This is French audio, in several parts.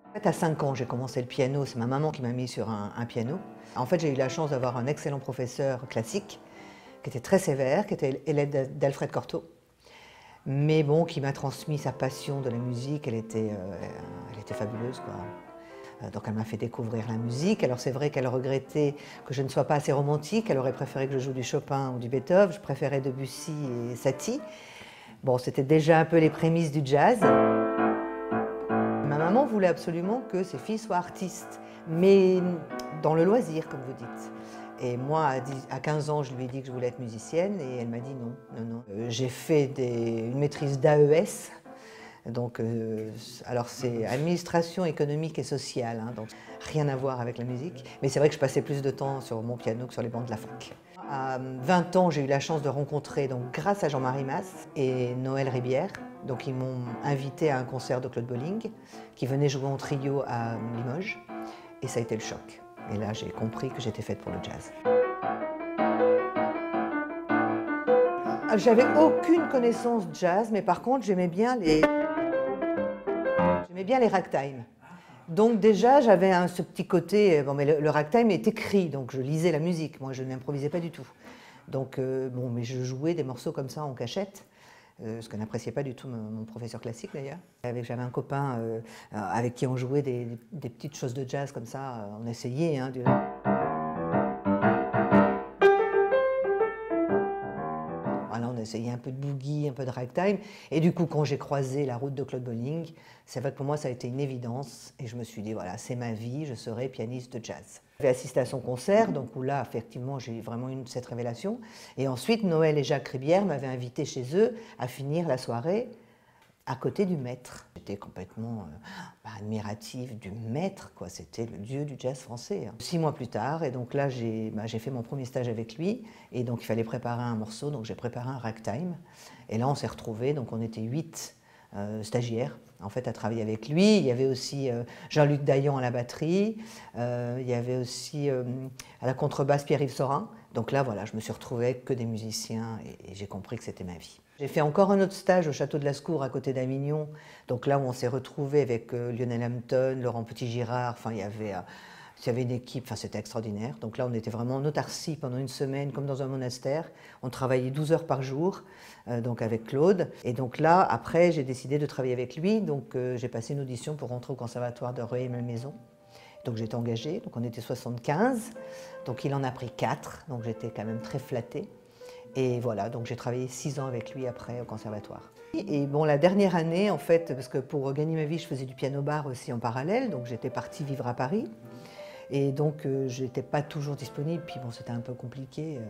En fait, à 5 ans, j'ai commencé le piano. C'est ma maman qui m'a mis sur un piano. En fait, j'ai eu la chance d'avoir un excellent professeur classique qui était très sévère, qui était élève d'Alfred Cortot, mais bon, qui m'a transmis sa passion de la musique. Elle était fabuleuse, quoi. Donc elle m'a fait découvrir la musique. Alors c'est vrai qu'elle regrettait que je ne sois pas assez romantique. Elle aurait préféré que je joue du Chopin ou du Beethoven. Je préférais Debussy et Satie. Bon, c'était déjà un peu les prémices du jazz. Ma maman voulait absolument que ses filles soient artistes, mais dans le loisir, comme vous dites. Et moi, à 15 ans, je lui ai dit que je voulais être musicienne et elle m'a dit non, non, non. J'ai fait une maîtrise d'AES, donc, alors c'est administration économique et sociale, hein, donc rien à voir avec la musique. Mais c'est vrai que je passais plus de temps sur mon piano que sur les bancs de la fac. À 20 ans, j'ai eu la chance de rencontrer, donc, grâce à Jean-Marie Mas et Noël Ribière, donc ils m'ont invité à un concert de Claude Bolling, qui venait jouer en trio à Limoges, et ça a été le choc. Et là, j'ai compris que j'étais faite pour le jazz. J'avais aucune connaissance jazz, mais par contre, j'aimais bien les ragtime. Donc déjà, j'avais ce petit côté, bon, mais le ragtime est écrit, donc je lisais la musique, moi je n'improvisais pas du tout. Donc, bon, mais je jouais des morceaux comme ça en cachette, ce que n'appréciait pas du tout mon professeur classique d'ailleurs. J'avais un copain avec qui on jouait des petites choses de jazz comme ça, on essayait, hein, Voilà, on essayait un peu de boogie, un peu de ragtime. Et du coup, quand j'ai croisé la route de Claude Bolling, c'est vrai que pour moi, ça a été une évidence. Et je me suis dit, voilà, c'est ma vie, je serai pianiste de jazz. J'ai assisté à son concert, donc où là, effectivement, j'ai vraiment eu cette révélation. Et ensuite, Noël et Jacques Ribière m'avaient invité chez eux à finir la soirée à côté du maître. J'étais complètement admirative du maître, quoi. C'était le dieu du jazz français. 6 mois plus tard, et donc là j'ai fait mon premier stage avec lui, et donc il fallait préparer un morceau, donc j'ai préparé un ragtime. Et là on s'est retrouvés, donc on était 8 stagiaires en fait à travailler avec lui. Il y avait aussi Jean-Luc Dayan à la batterie, il y avait aussi à la contrebasse Pierre-Yves Sorin. Donc là voilà, je me suis retrouvée avec que des musiciens et j'ai compris que c'était ma vie. J'ai fait encore un autre stage au Château de Lascours à côté d'Avignon, donc là où on s'est retrouvés avec Lionel Hampton, Laurent Petit-Girard, enfin il y avait une équipe, enfin c'était extraordinaire. Donc là on était vraiment en autarcie pendant une semaine comme dans un monastère. On travaillait 12 heures par jour, donc avec Claude. Et donc là après j'ai décidé de travailler avec lui, donc j'ai passé une audition pour rentrer au conservatoire de Rueil-Malmaison. Donc j'ai été engagée, donc on était 75, donc il en a pris 4, donc j'étais quand même très flattée. Et voilà, donc j'ai travaillé 6 ans avec lui après au conservatoire. Et bon, la dernière année, en fait, parce que pour gagner ma vie, je faisais du piano-bar aussi en parallèle, donc j'étais partie vivre à Paris. Et donc, je n'étais pas toujours disponible, puis bon, c'était un peu compliqué,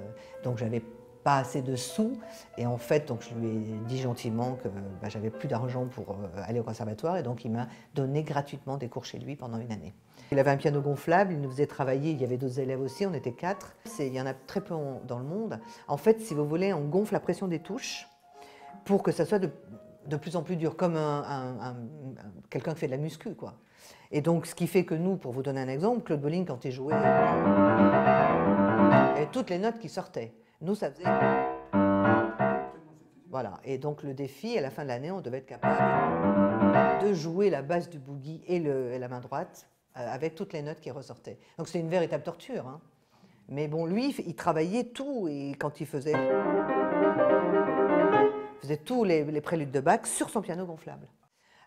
donc j'avais pas assez de sous. Et en fait, donc, je lui ai dit gentiment que j'avais plus d'argent pour aller au conservatoire, et donc il m'a donné gratuitement des cours chez lui pendant une année. Il avait un piano gonflable, il nous faisait travailler, il y avait d'autres élèves aussi, on était 4. Il y en a très peu dans le monde. En fait, si vous voulez, on gonfle la pression des touches pour que ça soit de plus en plus dur, comme quelqu'un qui fait de la muscu, quoi. Et donc, ce qui fait que nous, pour vous donner un exemple, Claude Bolling, quand il jouait, il y avait toutes les notes qui sortaient. Nous, ça faisait... Voilà. Et donc, le défi, à la fin de l'année, on devait être capable de jouer la basse du boogie et la main droite avec toutes les notes qui ressortaient. Donc, c'est une véritable torture, hein. Mais bon, lui, il travaillait tout, et quand il faisait tous les préludes de Bach sur son piano gonflable.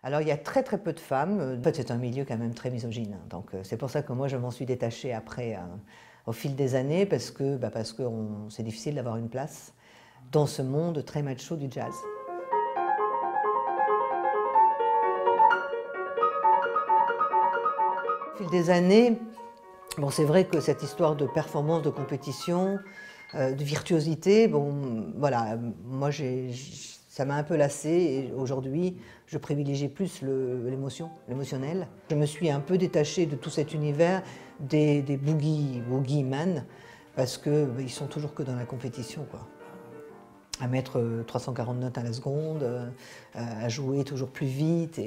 Alors il y a très très peu de femmes, en fait c'est un milieu quand même très misogyne, hein. Donc c'est pour ça que moi je m'en suis détachée après, au fil des années, parce que c'est difficile d'avoir une place dans ce monde très macho du jazz. Au fil des années, bon, c'est vrai que cette histoire de performance, de compétition, de virtuosité, bon, voilà, moi ça m'a un peu lassée, et aujourd'hui je privilégie plus l'émotionnel. Je me suis un peu détachée de tout cet univers des boogie man, parce qu'ils sont toujours que dans la compétition, quoi. À mettre 340 notes à la seconde, à jouer toujours plus vite.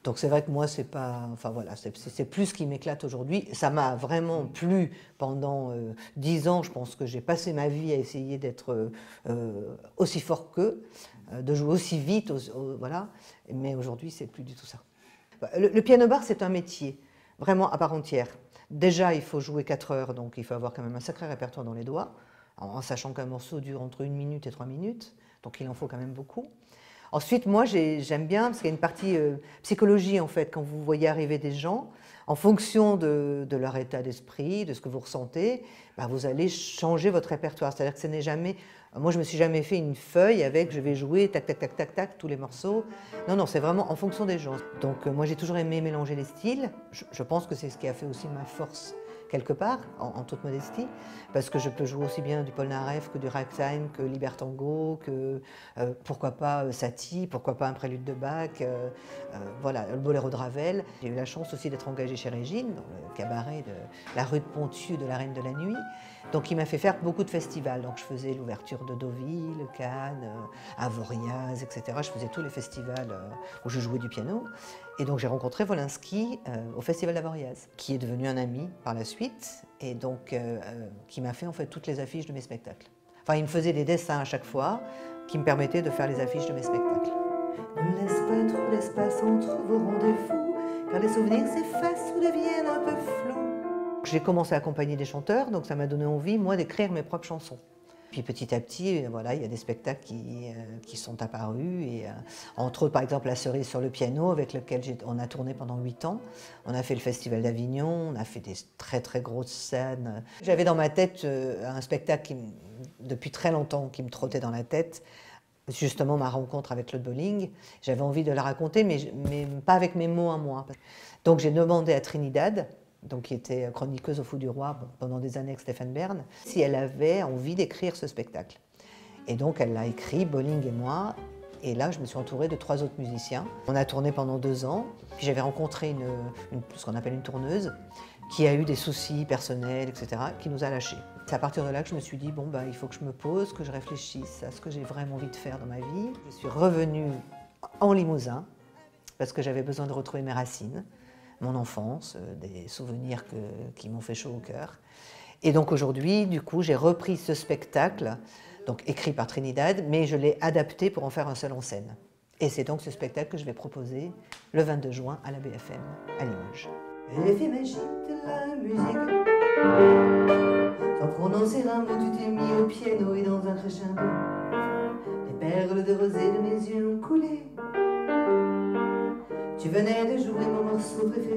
Donc c'est vrai que moi, c'est pas, enfin voilà, c'est plus ce qui m'éclate aujourd'hui. Ça m'a vraiment plu pendant 10 ans. Je pense que j'ai passé ma vie à essayer d'être aussi fort qu'eux. de jouer aussi vite, voilà. Mais aujourd'hui, c'est plus du tout ça. Le piano bar, c'est un métier, vraiment à part entière. Déjà, il faut jouer 4 heures, donc il faut avoir quand même un sacré répertoire dans les doigts, en sachant qu'un morceau dure entre 1 minute et 3 minutes, donc il en faut quand même beaucoup. Ensuite, moi, j'aime bien, parce qu'il y a une partie psychologie, en fait, quand vous voyez arriver des gens, en fonction de leur état d'esprit, de ce que vous ressentez, bah, vous allez changer votre répertoire. C'est-à-dire que ce n'est jamais... Moi, je ne me suis jamais fait une feuille avec « je vais jouer tac, tac, tac, tac, tac, tous les morceaux ». Non, non, c'est vraiment en fonction des gens. Donc, moi, j'ai toujours aimé mélanger les styles. Je pense que c'est ce qui a fait aussi ma force quelque part, en toute modestie, parce que je peux jouer aussi bien du Polnareff que du ragtime, que Libertango, que pourquoi pas Satie, pourquoi pas un prélude de Bach, voilà, le boléro de Ravel. J'ai eu la chance aussi d'être engagée chez Régine, dans le cabaret de la rue de Ponthieu de la Reine de la Nuit. Donc il m'a fait faire beaucoup de festivals. Donc je faisais l'ouverture de Deauville, Cannes, Avoriaz, etc. Je faisais tous les festivals où je jouais du piano. Et donc j'ai rencontré Wolinski au festival d'Avoriaz, qui est devenu un ami par la suite, et donc qui m'a fait en fait toutes les affiches de mes spectacles. Enfin, il me faisait des dessins à chaque fois qui me permettaient de faire les affiches de mes spectacles. Ne laisse pas trop d'espace entre vos rendez-vous, car les souvenirs s'effacent ou deviennent un peu flous. J'ai commencé à accompagner des chanteurs, donc ça m'a donné envie, moi, d'écrire mes propres chansons. Puis petit à petit, voilà, il y a des spectacles qui sont apparus, et entre autres, par exemple, La Cerise sur le piano, avec lequel on a tourné pendant 8 ans. On a fait le Festival d'Avignon, on a fait des très très grosses scènes. J'avais dans ma tête un spectacle depuis très longtemps qui me trottait dans la tête, justement ma rencontre avec Claude Bolling. J'avais envie de la raconter, mais pas avec mes mots à moi. Donc j'ai demandé à Trinidad, donc qui était chroniqueuse au Fou du Roi pendant des années avec Stéphane Bern, si elle avait envie d'écrire ce spectacle. Et donc elle l'a écrit, Bolling et moi, et là je me suis entourée de 3 autres musiciens. On a tourné pendant 2 ans, puis j'avais rencontré ce qu'on appelle une tourneuse, qui a eu des soucis personnels, etc., qui nous a lâchés. C'est à partir de là que je me suis dit, bon, bah, il faut que je me pose, que je réfléchisse à ce que j'ai vraiment envie de faire dans ma vie. Je suis revenue en Limousin, parce que j'avais besoin de retrouver mes racines, mon enfance, des souvenirs qui m'ont fait chaud au cœur. Et donc aujourd'hui, du coup, j'ai repris ce spectacle, donc écrit par Trinidad, mais je l'ai adapté pour en faire un seul en scène. Et c'est donc ce spectacle que je vais proposer le 22 juin à la BFM, à Limoges. L'effet magique de la musique, sans prononcer un mot, tu t'es mis au piano et dans un crescendo, les perles de rosée de mes yeux ont coulé. Tu venais de jouer mon morceau préféré.